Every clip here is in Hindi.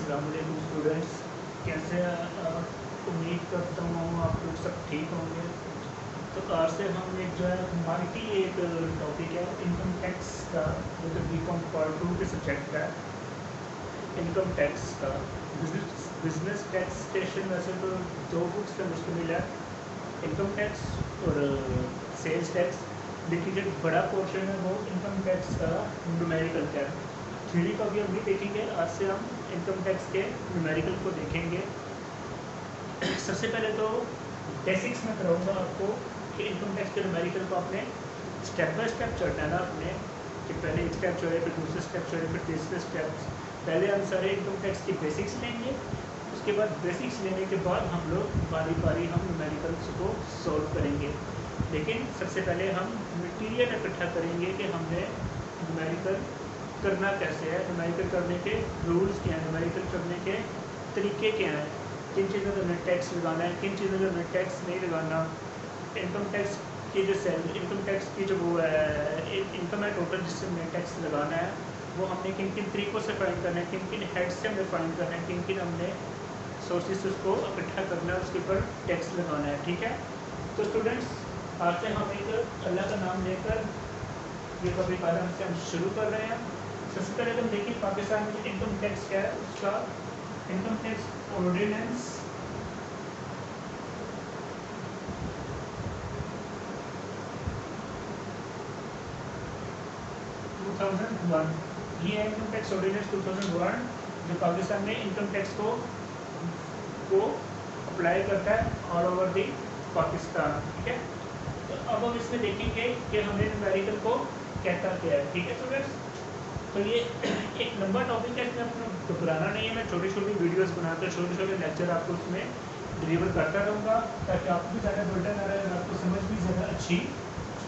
अस्सलाम वालेकुम स्टूडेंट्स, कैसे उम्मीद करता हूँ आप लोग सब ठीक होंगे। तो आज से हम एक जो है हमारी एक टॉपिक है इनकम टैक्स का, जो कि बीकॉम पार्ट 2 के सब्जेक्ट है इनकम टैक्स का। बिजनेस टैक्सेशन वैसे तो दो बुक्स से मुश्तमिल है, इनकम टैक्स और सेल्स टैक्स, लेकिन जो बड़ा पोर्शन है वो इनकम टैक्स का न्यूमेरिकल का है। थ्योरी का भी अभी देखेंगे। आज से हम इनकम टैक्स के न्यूमेरिकल को देखेंगे। सबसे पहले तो बेसिक्स में कराऊंगा आपको कि इनकम टैक्स के न्यूमेरिकल को आपने स्टेप बाय स्टेप चढ़ना है ना आपने, कि पहले एक स्टेप चढ़े, फिर दूसरे स्टेप चढ़े, फिर तीसरे स्टेप। पहले हम सारे इनकम टैक्स की बेसिक्स लेंगे, उसके बाद बेसिक्स लेने के बाद हम लोग बारी बारी हम न्यूमेरिकल्स को सॉल्व करेंगे। लेकिन सबसे पहले हम मटीरियल इकट्ठा करेंगे कि हमने न्यूमेरिकल करना कैसे है, न्यूमेरिकल करने के रूल्स क्या हैं, न्यूमेरिकल करने के तरीके क्या हैं, किन चीज़ों पर हमें टैक्स लगाना है, किन चीज़ों पर हमें टैक्स नहीं लगाना। इनकम टैक्स की जो इनकम टैक्स की जो वो है इनकम है टोटल जिससे हमें टैक्स लगाना है, वो हमने किन किन तरीक़ों से फाइंड करना है, किन किन हेड से हमें फाइंड करना है, किन किन हमने सोर्सेस उसको इकट्ठा करना है, उसके ऊपर टैक्स लगाना है। ठीक है, तो स्टूडेंट्स आज से हम एक अल्लाह का नाम लेकर ये टॉपिक आराम से हम शुरू कर रहे हैं। सबसे पहले हम देखिए पाकिस्तान में इनकम टैक्स क्या है, उसका इनकम टैक्स ऑर्डिनेंस 2001। ये है इनकम टैक्स ऑर्डिनेंस 2001 जो पाकिस्तान में इनकम टैक्स को अप्लाई करता है ऑल ओवर दी पाकिस्तान। ठीक है, तो अब हम इसमें देखेंगे कि हमें न्यूमेरिकल को कहता क्या है। ठीक है स्टूडेंट्स, तो ये एक लंबा टॉपिक है, इसमें आपको घबराना नहीं है। मैं छोटी छोटी वीडियोस बनाकर छोटे छोटे लेक्चर आपको उसमें डिलीवर करता रहूँगा, ताकि आपको भी ज़्यादा बर्डन ना रहे और आपको समझ भी ज़्यादा अच्छी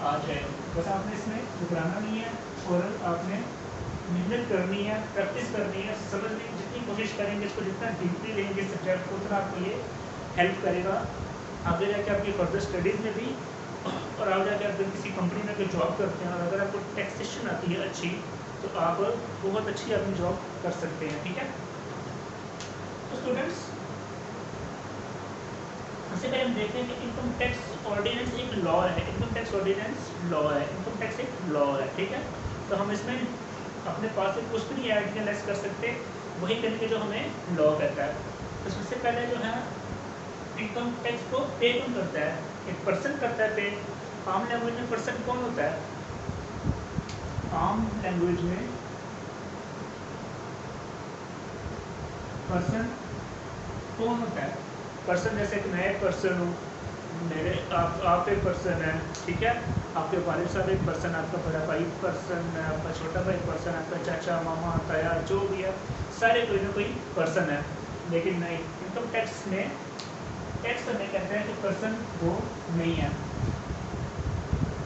आ जाए। बस आपने इसमें घबराना नहीं है और आपने मेहनत करनी है, प्रैक्टिस करनी है, समझने की जितनी कोशिश करेंगे, इसको जितना डीपली लेंगे सब्जेक्ट को, उतना आपको ये हेल्प करेगा आगे जाके आपकी फर्दर स्टडीज़ में भी। और आगे जाके आप किसी कंपनी में अगर जॉब करते हैं और अगर आपको टैक्सेशन आती है अच्छी, तो आप बहुत अच्छी अपनी जॉब कर सकते हैं। ठीक है, तो स्टूडेंट्स सबसे पहले हम देखते हैं कि इनकम टैक्स ऑर्डिनेंस एक लॉ है। इनकम टैक्स ऑर्डिनेंस लॉ है, इनकम टैक्स एक लॉ है। ठीक है, तो हम इसमें अपने पास से कुछ भी नहीं ऐड या लेस कर सकते, वही करेंगे जो हमें लॉ कहता है। तो सबसे पहले जो है इनकम टैक्स को पे कौन करता है, एक पर्सन करता है पे। आम लैंग्वेज में पर्सन कौन होता है, आम लैंग्वेज में पर्सन कौन होता है। पर्सन जैसे कि मैं एक पर्सन हूँ, मेरे आप एक पर्सन है। ठीक है, आपके वालिद साहब एक पर्सन, आपका बड़ा भाई पर्सन है, आपका छोटा भाई पर्सन, आपका चाचा मामा ताया जो भी है, सारे कोई ना कोई पर्सन है। लेकिन नहीं, इनकम टैक्स में टैक्स हमें कहता है कि पर्सन वो नहीं है।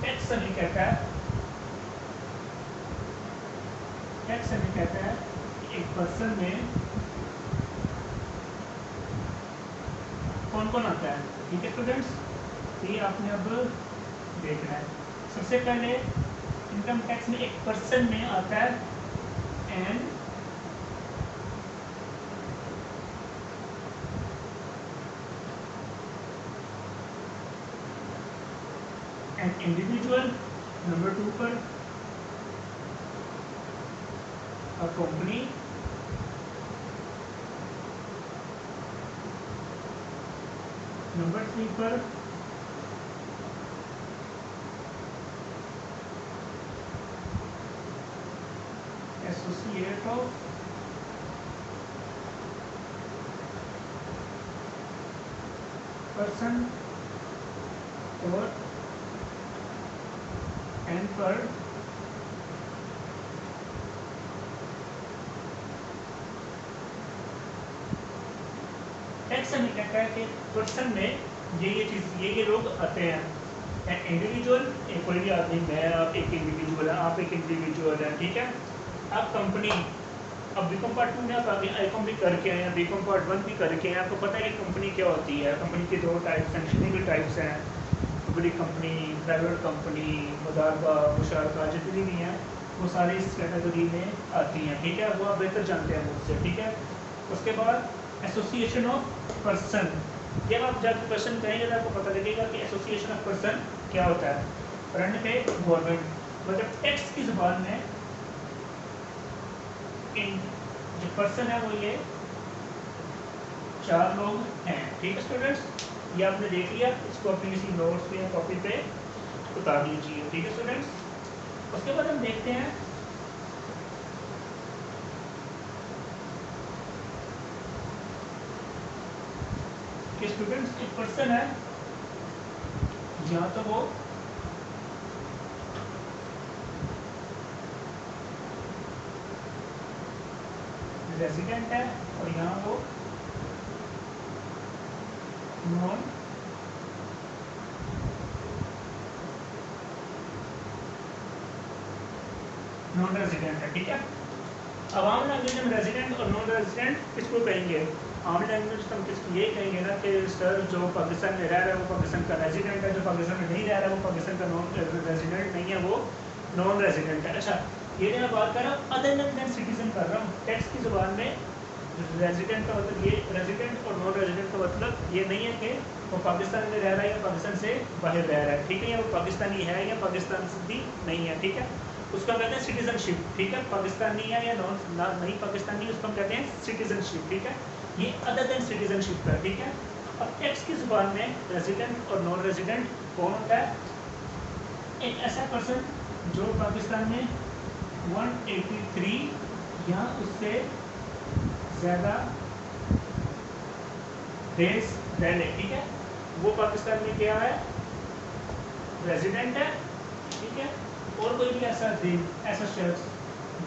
टैक्स हमें कहता है, टैक्स हमें कहता है कि एक पर्सन में कौन कौन आता है। ठीक है स्टूडेंट्स, ये आपने अब देखना है। सबसे पहले इनकम टैक्स में एक पर्सन में आता है एन इंडिविजुअल, नंबर 2 पर अ कंपनी, नंबर 3 पर एसोसिएट ऑफ पर्सन और एन पर टैक्स हमें कहता है कि पर्सन में ये चीज़ ये लोग आते हैं। इंडिविजुअल एक कोई भी आदमी, मैं आप एक इंडिविजुअल है, आप एक इंडिविजुअल है। ठीक है, आप कंपनी, अब बीकॉम पार्ट 2 में आप आगे आईकॉम भी करके आए हैं, बीकॉम पार्ट 1 भी करके हैं, आपको पता है कि कंपनी क्या होती है। कंपनी के दो टाइप्स हैं, कितने भी टाइप्स हैं, बड़ी कंपनी, प्राइवेट कंपनी, मुदारबा, मुशारका, जितनी भी हैं वो सारी इस कैटेगरी में आती हैं। ठीक है, वो आप बेहतर जानते हैं मुझसे। ठीक है, उसके बाद एसोसिएशन ऑफ पर्सन, जब आप जब क्वेश्चन कहेंगे तो आपको पता लगेगा कि एसोसिएशन ऑफ पर्सन क्या होता है। फ्रंट पे गवर्नमेंट, मतलब टैक्स की जुबान में इन जो पर्सन है वो ये 4 लोग हैं, ठीक है स्टूडेंट्स। ये आपने देख लिया, इसको अपनी किसी नोट्स पे या कॉपी पे उतार लीजिए, ठीक है स्टूडेंट्स। उसके बाद हम देखते हैं कि स्टूडेंट्स एक पर्सन है, यहाँ तो वो रेजिडेंट है और यहाँ वो नॉन रेजिडेंट है, ठीक है। अब आम लैंग्वेज में रेजिडेंट और नॉन रेजिडेंट किसको कहेंगे? आम लैंग्वेज तो हम किसको ये कहेंगे ना कि सर जो पाकिस्तान में रह रहा है वो पाकिस्तान का रेजिडेंट है, जो पाकिस्तान में नहीं रह रहा है वो पाकिस्तान का नॉन रेजिडेंट नहीं है, वो नॉन रेजिडेंट है। अच्छा, ये मैं बात कर रहा हूँ अदर देन सिटीजन कर रहा हूँ। टैक्स की जुबान में रेजिडेंट का मतलब ये, रेजिडेंट और नॉन रेजिडेंट का मतलब ये नहीं है कि वो पाकिस्तान में रह रहा है या पाकिस्तान से बाहर रह रहा है, ठीक है, या वो पाकिस्तानी है या पाकिस्तान से भी नहीं है, ठीक है। उसका कहते हैं सिटीजनशिप, ठीक है। पाकिस्तानी है या नहीं पाकिस्तानी, उसको हम कहते हैं सिटीजनशिप, ठीक है। ये अदर देन सिटीजनशिप का, ठीक है। अब टैक्स की जुबान में रेजिडेंट और नॉन रेजिडेंट कौन होता है? एक ऐसा पर्सन जो पाकिस्तान में 183 या उससे ज़्यादा डेज रह ले, ठीक है, वो पाकिस्तान में क्या है? रेजिडेंट है, ठीक है। और कोई भी ऐसा दिन, ऐसा शख्स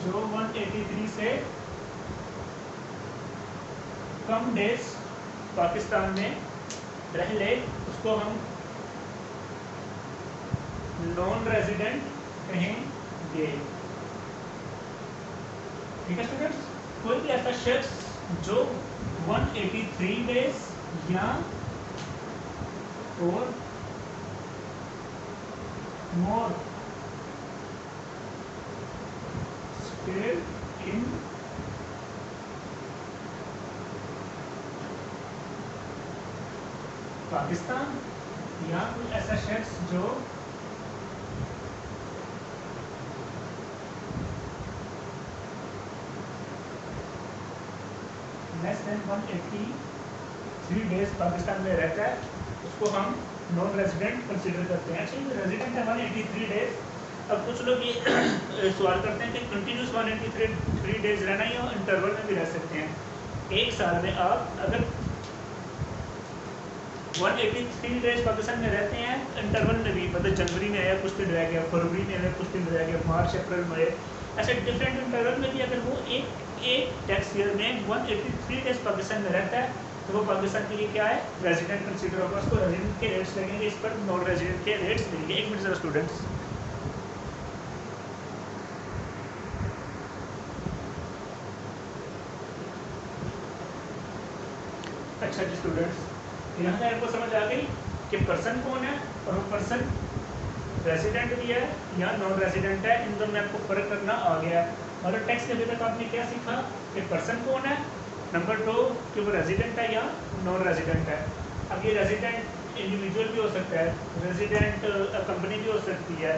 जो 183 से कम डेज पाकिस्तान में रह ले, उसको हम नॉन रेजिडेंट कहेंगे, ठीक है स्टूडेंट्स। कोई भी ऐसा शख्स जो 183 डेज या और मोर इन पाकिस्तान, या कोई ऐसा शख्स जो लेस देन 183 डेज पाकिस्तान में रहता है, उसको हम नॉन रेजिडेंट कंसीडर करते हैं। अच्छा, रेजिडेंट है 183 डेज। अब कुछ लोग ये सवाल करते हैं कि कंटिन्यूस 183 डेज रहना ही, और इंटरवल में भी रह सकते हैं। एक साल में आप अगर 183 डेज पाकिस्तान में रहते हैं, इंटरवल में भी, मतलब जनवरी में आया कुछ दिन रह गया, फरवरी में आया कुछ दिन रह गया, मार्च अप्रैल में, ऐसे डिफरेंट इंटरवल में भी अगर वो एक टैक्स ईयर में 183 डेज पाकिस्तान में रहता है, तो वो पाकिस्तान के लिए क्या है? रेजिडेंट कंसीडर होगा। उसको रेजिडेंट के रेट्स लगेंगे, इस पर नॉन रेजिडेंट के रेट्स मिलेंगे। एक मिनट जरा स्टूडेंट्स। अच्छा जी स्टूडेंट्स, यहाँ से आपको समझ आ गई कि पर्सन कौन है और वो पर्सन रेजिडेंट भी है या नॉन रेजिडेंट है, इन दोनों में आपको फर्क करना आ गया। और टैक्स के अभी तक आपने क्या सीखा कि पर्सन कौन है, नंबर 2 कि वो रेजिडेंट है या नॉन रेजिडेंट है। अब ये रेजिडेंट इंडिविजुअल भी हो सकता है, रेजिडेंट कंपनी भी हो सकती है,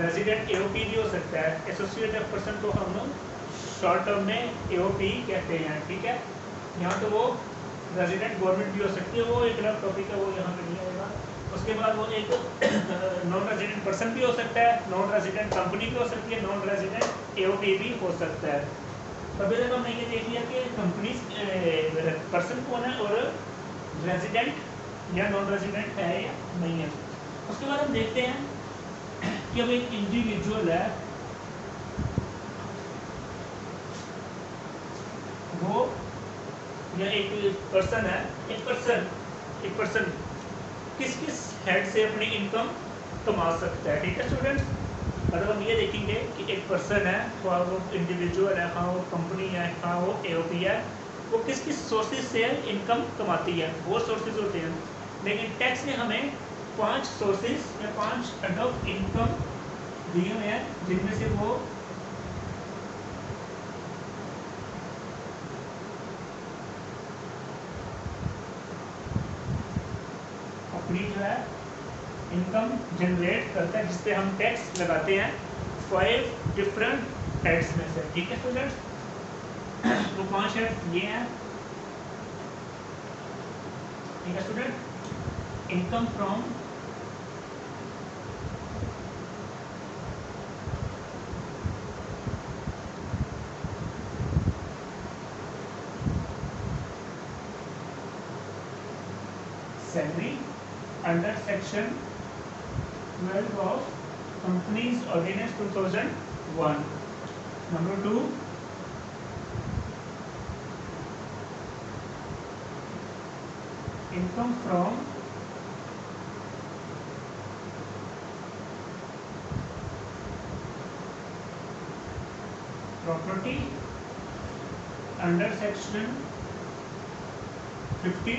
रेजिडेंट एओपी भी हो सकता है। एसोसिएटेड पर्सन को हम शॉर्ट टर्म में एओपी कहते हैं, ठीक है। यहाँ तो वो रेजिडेंट गवर्नमेंट भी हो सकती है, वो एक अलग टॉपिक है, वो यहाँ पे नहीं आएगा। उसके बाद वो एक नॉन रेजिडेंट पर्सन भी हो सकता है, नॉन रेजिडेंट कंपनी भी हो सकती है, नॉन रेजिडेंट एओपी भी हो सकता है। अभी तक हमने ये देख लिया कि कंपनी पर्सन कौन है और रेजिडेंट या नॉन रेजिडेंट है या नहीं है। उसके बाद हम देखते हैं कि अब एक इंडिविजुअल है, वो या एक पर्सन है, एक पर्सन किस किस हेड से अपनी इनकम कमा सकता है, ठीक है स्टूडेंट्स। मतलब हम ये देखेंगे कि एक पर्सन है, हाँ वो इंडिविजुअल है, हाँ वो कंपनी है, हाँ वो एओपी है, वो किस किस सोर्सेज से इनकम कमाती है, वो सोर्सेज होते हैं। लेकिन टैक्स ने हमें 5 सोर्सेज या 5 हेड ऑफ इनकम दिए हुए हैं, जिनमें से वो इनकम जनरेट करता है, जिसपे हम टैक्स लगाते हैं 5 डिफरेंट हेड्स में से, ठीक है स्टूडेंट्स। वो 5 हेड ये हैं, ठीक है student. Income from salary under section 12 of companies ordinance 2001। Number 2, income from property under section 50,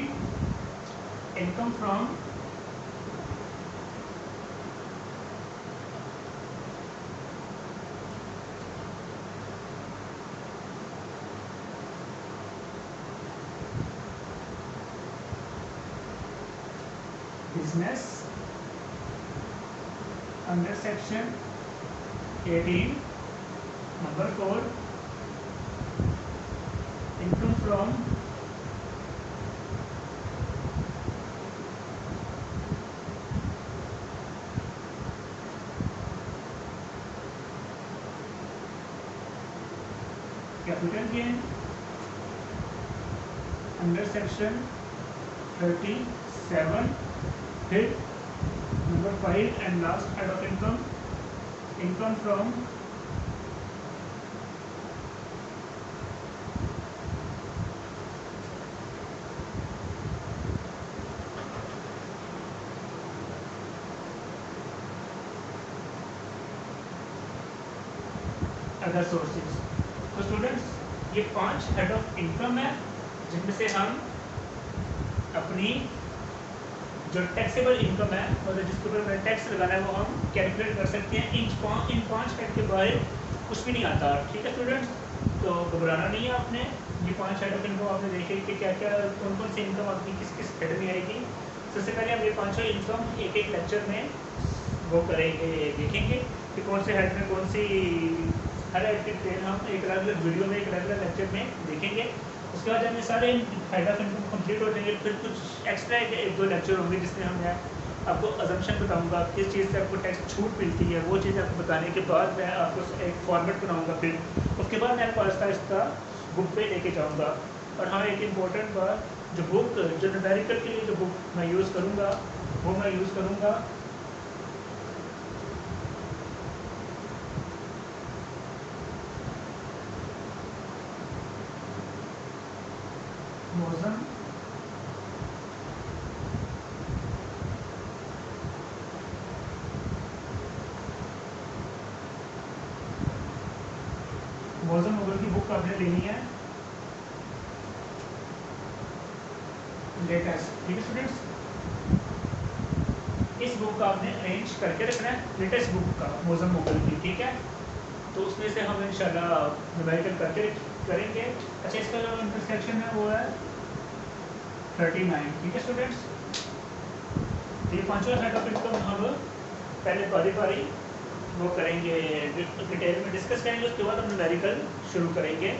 income from business under section 18. Number 4, income from capital gain under section 37. Hit number 5 and last head of income, income from other sources. तो स्टूडेंट्स ये 5 हेड ऑफ इनकम है, जिनमें से हम अपनी जो टैक्सेबल इनकम है और जिसके ऊपर टैक्स लगाना है वो हम कैलकुलेट कर सकते हैं। इन 5 हेड के बारे कुछ भी नहीं आता, ठीक है स्टूडेंट्स। तो घबराना नहीं है आपने। ये 5 हेड ऑफ इनकम आपने देखे कि क्या क्या कौन कौन सी इनकम आपकी किस किस हेड में आएगी। सबसे पहले हम ये 5 इनकम एक एक लेक्चर में वो करेंगे, देखेंगे कि कौन से हेड में कौन सी हर हेड की डिटेल हम एक अलग अलग वीडियो में एक अलग अलग लेक्चर में देखेंगे। उसके बाद जब ये सारे हेड ऑफ इनकम कंप्लीट हो जाएंगे, फिर कुछ एक्स्ट्रा एक दो लेक्चर होंगे जिसमें हम आपको अजम्पशन बताऊंगा, किस चीज़ से आपको टैक्स छूट मिलती है, वो चीज़ आपको बताने के बाद मैं आपको एक फॉर्मेट बनाऊंगा। फिर उसके बाद मैं आपको आहिस्ता आहिस्ता बुक पे लेके जाऊंगा। और हाँ, एक इम्पोर्टेंट बात, जो बुक जो न्यूमेरिकल के लिए जो बुक मैं यूज़ करूँगा वो मैं यूज़ करूँगा मौसम मुगल की बुक आपने लेनी है, लेटेस्ट, ठीक है स्टूडेंट्स। इस बुक का आपने अरेंज करके रखना है, लेटेस्ट बुक का मौसम मुगल की, ठीक है। तो उसमें से हम इंशाल्लाह न्यूमेरिकल करके करेंगे। अच्छा, इसका जो इंटरसेक्शन है वो है 39, ठीक है स्टूडेंट्स। ये 5वां हेड ऑफ इनकम हम पहले बारी बारी वो करेंगे, डिटेल में डिस्कस करेंगे। उसके बाद हम न्यूमेरिकल शुरू करेंगे।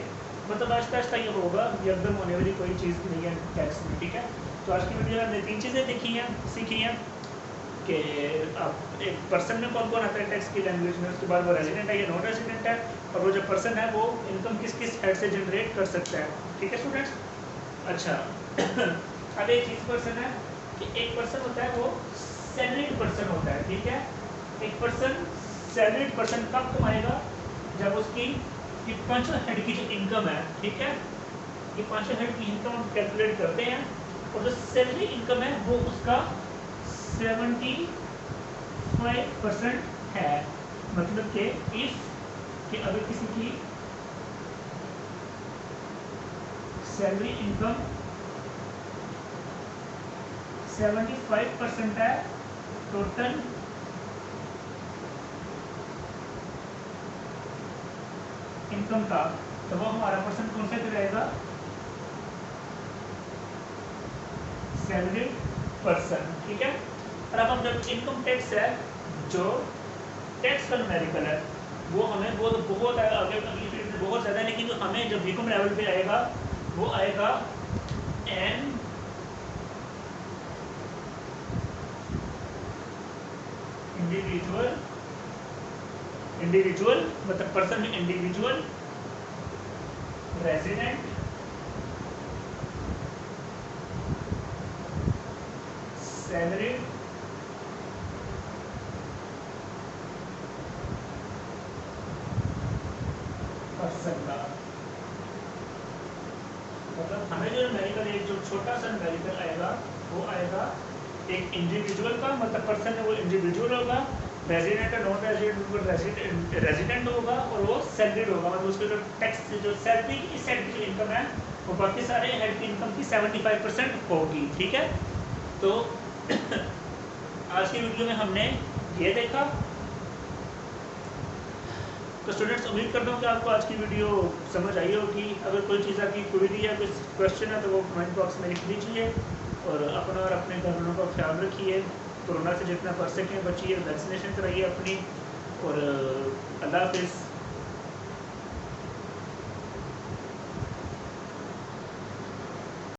मतलब आहिस्ता आहिस्ता ये होगा, एकदम होने वाली कोई चीज़ नहीं है टैक्स में, ठीक है। तो आज की वीडियो में हमने 3 चीज़ें देखी हैं, सीखी हैं कि आप एक पर्सन में कौन कौन आता है टैक्स की लैंग्वेज में, उसके बाद वो रेजिडेंट है या नॉन रेजिडेंट है, और वो जो पर्सन है वो इनकम किस किस हेड से जनरेट कर सकता है, ठीक है स्टूडेंट्स। अच्छा अब एक चीज़ पर्सन है कि एक पर्सन होता है वो सैलरीड पर्सन होता है, ठीक है। एक पर्सन सैलरीड पर्सन कब कमाएगा, जब उसकी ये 5 हेड की जो इनकम है, ठीक है, ये 5 हेड की इनकम हम कैलकुलेट करते हैं और जो सैलरी इनकम है वो उसका 75% है। मतलब कि इफ कि अगर किसी की सैलरी इनकम 75% है टोटल इनकम का, तो वो हमारा पर्सन कौन सा रहेगा, सैलरी पर्सन, ठीक है। और अब हम जब इनकम टैक्स है जो टैक्स का न्यूमेरिकल है वो हमें बहुत आगे अगली फील्ड में बहुत ज़्यादा है, लेकिन जो हमें जब बीकॉम लेवल पे आएगा वो आएगा एन इंडिविजुअल मतलब पर्सन में इंडिविजुअल रेजिडेंट सैलरी पर्सन का मतलब हमें जो न्यूमेरिकल एक जो छोटा सा न्यूमेरिकल आएगा वो आएगा एक इंडिविजुअल का मतलब पर्सन है वो इंडिविजुअल होगा, रेजिडेंट और नॉन रेजिडेंट रेजिडेंट होगा और वो सैलरीड होगा मतलब उसके जो टैक्स जो सैलरी इस साइड की जो इनकम है वो बाकी सारे हेड की इनकम की 75% होगी। ठीक है, तो आज की वीडियो में हमने ये देखा। तो स्टूडेंट्स उम्मीद करता हूँ कि आपको आज की वीडियो समझ आई होगी। अगर कोई चीज़ आपकी क्वेरी या कोई क्वेश्चन है तो वो कमेंट बॉक्स में लिख दीजिए और अपना और अपने घर वालों का ख्याल रखिए, कोरोना से जितना कर सकें बचिए, वैक्सीनेशन कराइए अपनी, और अल्लाह हाफिज़।